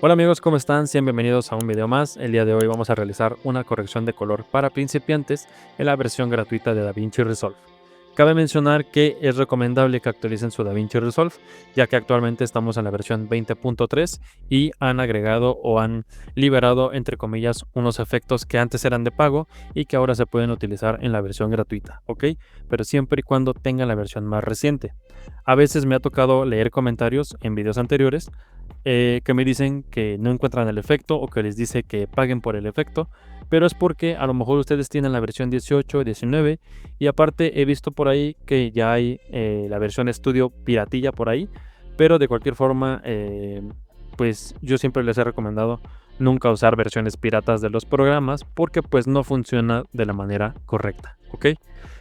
Hola amigos, ¿cómo están? Sean bienvenidos a un video más. El día de hoy vamos a realizar una corrección de color para principiantes en la versión gratuita de DaVinci Resolve. Cabe mencionar que es recomendable que actualicen su DaVinci Resolve, ya que actualmente estamos en la versión 20.3 y han agregado o han liberado, entre comillas, unos efectos que antes eran de pago y que ahora se pueden utilizar en la versión gratuita, ¿ok? Pero siempre y cuando tengan la versión más reciente. A veces me ha tocado leer comentarios en videos anteriores que me dicen que no encuentran el efecto o que les dice que paguen por el efecto, pero es porque a lo mejor ustedes tienen la versión 18, 19 y aparte he visto por ahí que ya hay la versión estudio piratilla por ahí, pero de cualquier forma pues yo siempre les he recomendado nunca usar versiones piratas de los programas porque pues no funciona de la manera correcta, ¿ok?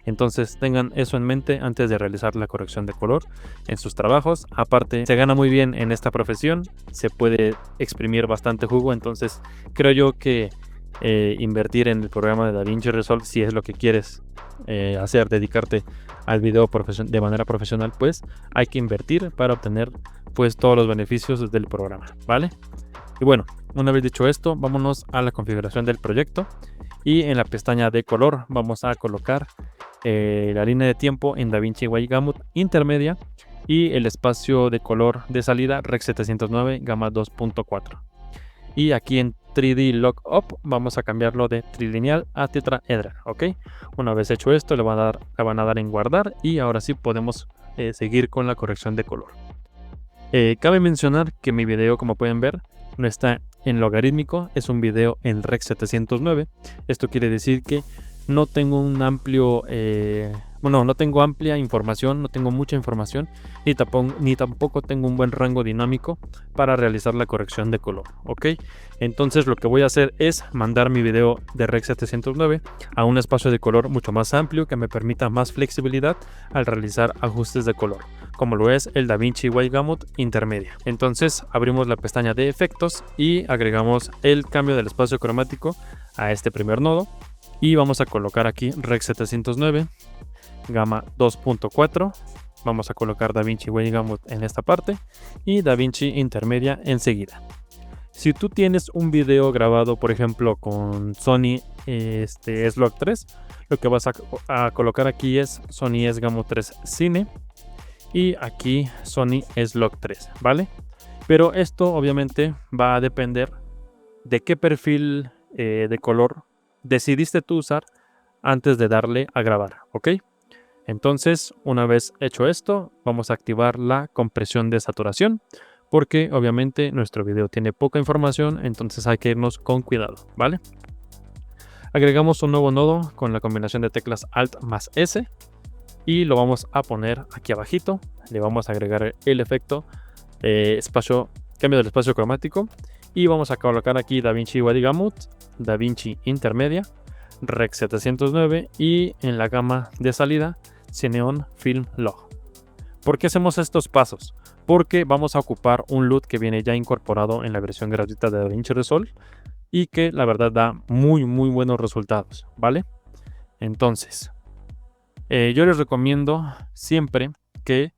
Entonces tengan eso en mente antes de realizar la corrección de color en sus trabajos. Aparte, se gana muy bien en esta profesión, se puede exprimir bastante jugo, entonces creo yo que invertir en el programa de DaVinci Resolve, si es lo que quieres hacer, dedicarte al video de manera profesional, pues hay que invertir para obtener pues todos los beneficios del programa, ¿vale? Y bueno, una vez dicho esto, vámonos a la configuración del proyecto y en la pestaña de color vamos a colocar la línea de tiempo en DaVinci Wide Gamut intermedia y el espacio de color de salida Rec 709 Gamma 2.4. Y aquí en 3D Lockup vamos a cambiarlo de trilineal a tetraedral, ¿ok? Una vez hecho esto le van a dar en guardar y ahora sí podemos seguir con la corrección de color. Cabe mencionar que mi video, como pueden ver, no está en logarítmico, es un video en Rec 709. Esto quiere decir que no tengo un amplio, no tengo amplia información, no tengo mucha información, ni tampoco tengo un buen rango dinámico para realizar la corrección de color, ¿ok? Entonces lo que voy a hacer es mandar mi video de Rec 709 a un espacio de color mucho más amplio que me permita más flexibilidad al realizar ajustes de color, como lo es el DaVinci Wide Gamut intermedia. Entonces abrimos la pestaña de efectos y agregamos el cambio del espacio cromático a este primer nodo y vamos a colocar aquí Rec 709 Gamma 2.4. Vamos a colocar DaVinci Wide Gamut en esta parte y DaVinci intermedia enseguida. Si tú tienes un video grabado, por ejemplo, con Sony S-Log 3, lo que vas a colocar aquí es Sony S-Gamut 3 Cine y aquí Sony S-Log 3, ¿vale? Pero esto obviamente va a depender de qué perfil de color decidiste tú usar antes de darle a grabar, ¿ok? Entonces, una vez hecho esto, vamos a activar la compresión de saturación porque obviamente nuestro video tiene poca información, entonces hay que irnos con cuidado, ¿vale? Agregamos un nuevo nodo con la combinación de teclas Alt más S y lo vamos a poner aquí abajito. Le vamos a agregar el efecto cambio del espacio cromático y vamos a colocar aquí DaVinci Wide Gamut, DaVinci intermedia, Rec 709 y en la gama de salida Cineon Film Log. ¿Por qué hacemos estos pasos? Porque vamos a ocupar un LUT que viene ya incorporado en la versión gratuita de DaVinci Resolve y que la verdad da muy buenos resultados, ¿vale? Entonces, yo les recomiendo siempre que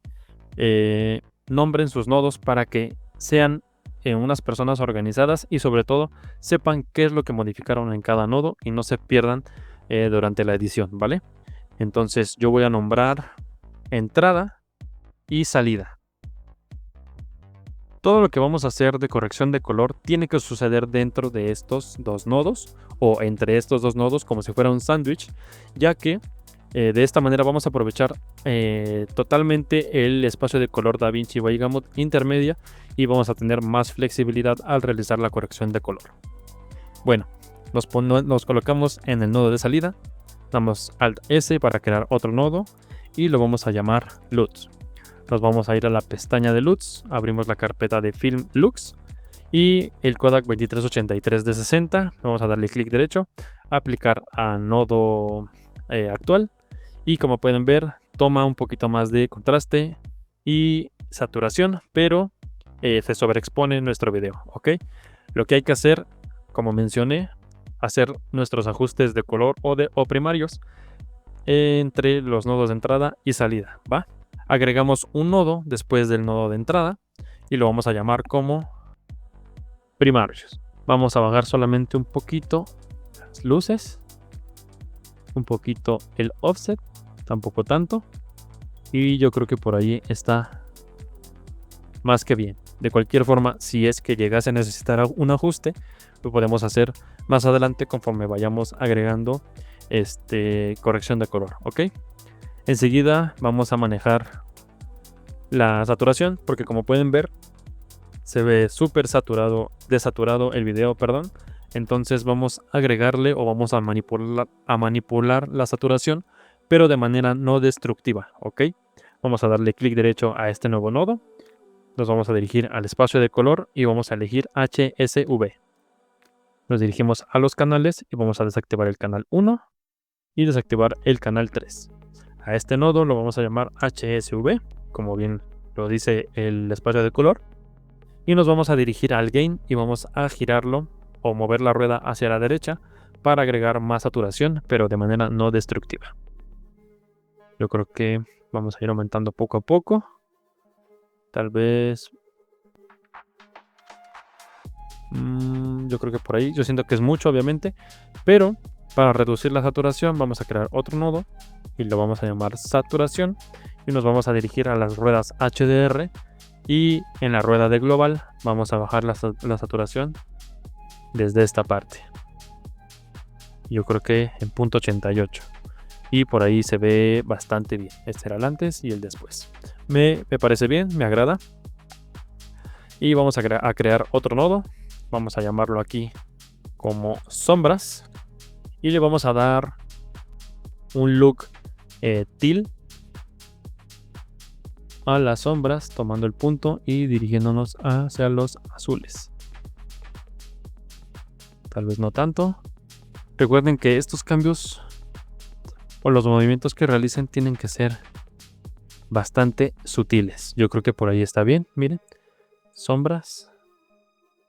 nombren sus nodos para que sean unas personas organizadas y sobre todo sepan qué es lo que modificaron en cada nodo y no se pierdan durante la edición, ¿vale? Entonces yo voy a nombrar entrada y salida. Todo lo que vamos a hacer de corrección de color tiene que suceder dentro de estos dos nodos o entre estos dos nodos como si fuera un sándwich, ya que de esta manera vamos a aprovechar totalmente el espacio de color DaVinci Wide Gamut intermedia y vamos a tener más flexibilidad al realizar la corrección de color. Bueno, nos colocamos en el nodo de salida, damos Alt S para crear otro nodo y lo vamos a llamar LUTs. Nos vamos a ir a la pestaña de LUTs, abrimos la carpeta de Film Lux y el Kodak 2383 de 60, vamos a darle clic derecho, aplicar a nodo actual y como pueden ver toma un poquito más de contraste y saturación, pero se sobreexpone nuestro video, ¿ok? Lo que hay que hacer, como mencioné, hacer nuestros ajustes de color o primarios entre los nodos de entrada y salida, ¿va? Agregamos un nodo después del nodo de entrada y lo vamos a llamar como primarios. Vamos a bajar solamente un poquito las luces, un poquito el offset, tampoco tanto, y yo creo que por ahí está más que bien. De cualquier forma, si es que llegase a necesitar un ajuste, lo podemos hacer más adelante conforme vayamos agregando corrección de color, ¿ok? Enseguida vamos a manejar la saturación, porque como pueden ver se ve súper desaturado el video, perdón. Entonces vamos a agregarle o vamos a manipular la saturación, pero de manera no destructiva, ¿ok? Vamos a darle clic derecho a este nuevo nodo. Nos vamos a dirigir al espacio de color y vamos a elegir HSV. Nos dirigimos a los canales y vamos a desactivar el canal 1 y desactivar el canal 3. A este nodo lo vamos a llamar HSV, como bien lo dice el espacio de color. Y nos vamos a dirigir al gain y vamos a girarlo o mover la rueda hacia la derecha para agregar más saturación, pero de manera no destructiva. Yo creo que vamos a ir aumentando poco a poco. Tal vez... yo creo que por ahí. Yo siento que es mucho, obviamente. Pero para reducir la saturación vamos a crear otro nodo y lo vamos a llamar saturación. Y nos vamos a dirigir a las ruedas HDR. Y en la rueda de global vamos a bajar la saturación desde esta parte. Yo creo que en punto 88. Y por ahí se ve bastante bien. Este era el antes y el después. Me parece bien, me agrada. Y vamos a crear otro nodo. Vamos a llamarlo aquí como sombras. Y le vamos a dar un look teal a las sombras, tomando el punto y dirigiéndonos hacia los azules. Tal vez no tanto. Recuerden que estos cambios o los movimientos que realicen tienen que ser bastante sutiles. Yo creo que por ahí está bien. Miren, sombras.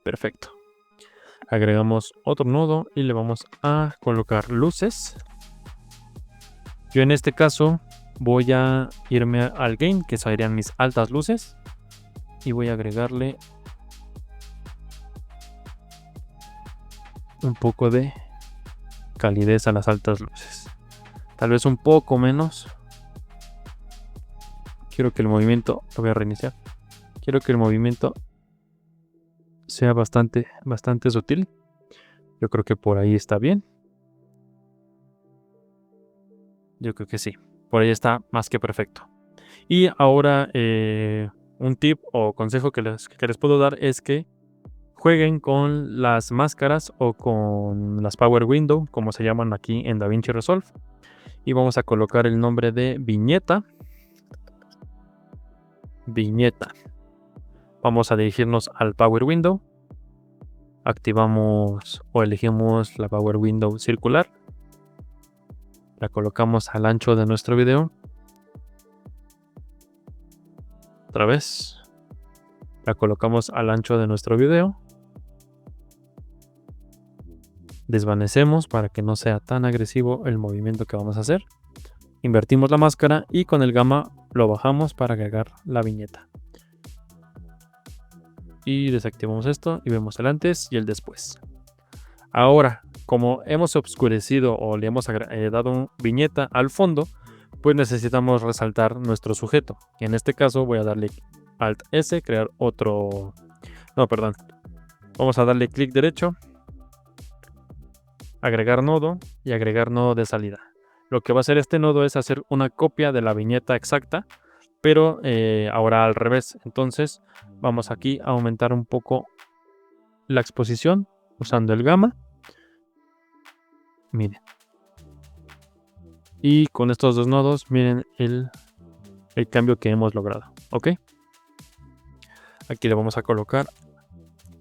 Perfecto. Agregamos otro nodo y le vamos a colocar luces. Yo en este caso voy a irme al gain, que serían mis altas luces, y voy a agregarle un poco de calidez a las altas luces. Tal vez un poco menos. Quiero que el movimiento, lo voy a reiniciar. Quiero que el movimiento sea bastante sutil. Yo creo que por ahí está bien. Yo creo que sí. Por ahí está más que perfecto. Y ahora un tip o consejo que les puedo dar es que jueguen con las máscaras o con las Power Window, como se llaman aquí en DaVinci Resolve. Y vamos a colocar el nombre de viñeta. Viñeta. Vamos a dirigirnos al Power Window. Activamos o elegimos la Power Window circular. La colocamos al ancho de nuestro video. Otra vez. La colocamos al ancho de nuestro video. Desvanecemos para que no sea tan agresivo el movimiento que vamos a hacer. Invertimos la máscara y con el gamma lo bajamos para agregar la viñeta. Y desactivamos esto y vemos el antes y el después. Ahora, como hemos oscurecido o le hemos dado viñeta al fondo, pues necesitamos resaltar nuestro sujeto. Y en este caso voy a darle Alt S, crear otro... No, perdón. Vamos a darle clic derecho, agregar nodo y agregar nodo de salida. Lo que va a hacer este nodo es hacer una copia de la viñeta exacta, pero ahora al revés. Entonces vamos aquí a aumentar un poco la exposición usando el gamma. Miren. Y con estos dos nodos, miren el cambio que hemos logrado. ¿Ok? Aquí le vamos a colocar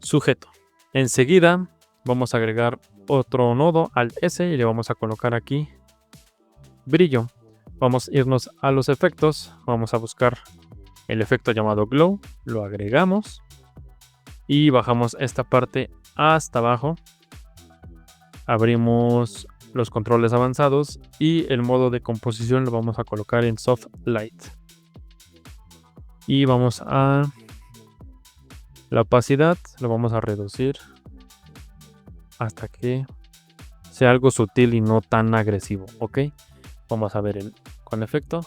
sujeto. Enseguida vamos a agregar otro nodo al S y le vamos a colocar aquí brillo. Vamos a irnos a los efectos. Vamos a buscar el efecto llamado glow. Lo agregamos. Y bajamos esta parte hasta abajo. Abrimos los controles avanzados y el modo de composición lo vamos a colocar en Soft Light. Y vamos a La opacidad lo vamos a reducir hasta que sea algo sutil y no tan agresivo, ¿ok? Vamos a ver el con efecto,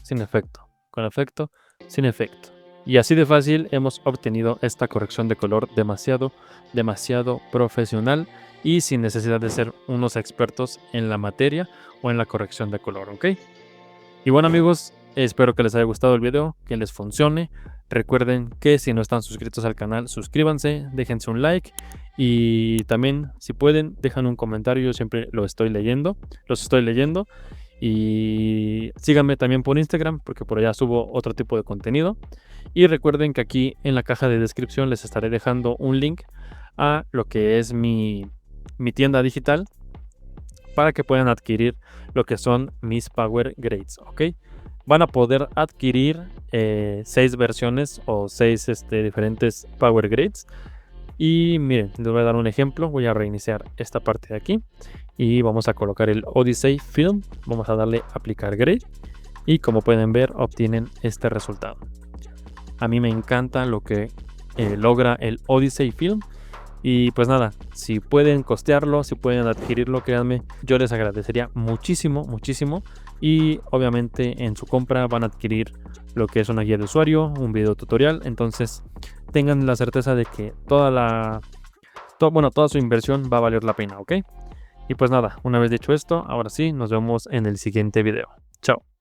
sin efecto, con efecto, sin efecto. Y así de fácil hemos obtenido esta corrección de color demasiado profesional y sin necesidad de ser unos expertos en la materia o en la corrección de color, ¿ok? Y bueno amigos, espero que les haya gustado el video, que les funcione. Recuerden que si no están suscritos al canal, suscríbanse, déjense un like y también si pueden, dejan un comentario, yo siempre los estoy leyendo. Y síganme también por Instagram porque por allá subo otro tipo de contenido. Y recuerden que aquí en la caja de descripción les estaré dejando un link a lo que es mi tienda digital para que puedan adquirir lo que son mis Power Grades, ¿ok? Van a poder adquirir 6 versiones o 6 diferentes Power Grades. Y miren, les voy a dar un ejemplo. Voy a reiniciar esta parte de aquí y vamos a colocar el Odyssey Film. Vamos a darle aplicar grade y como pueden ver obtienen este resultado. A mí me encanta lo que logra el Odyssey Film. Y pues nada, si pueden costearlo, si pueden adquirirlo, créanme, yo les agradecería muchísimo, muchísimo. Y obviamente en su compra van a adquirir lo que es una guía de usuario, un video tutorial. Entonces tengan la certeza de que toda su inversión va a valer la pena, ¿ok? Y pues nada, una vez dicho esto, ahora sí, nos vemos en el siguiente video. Chao.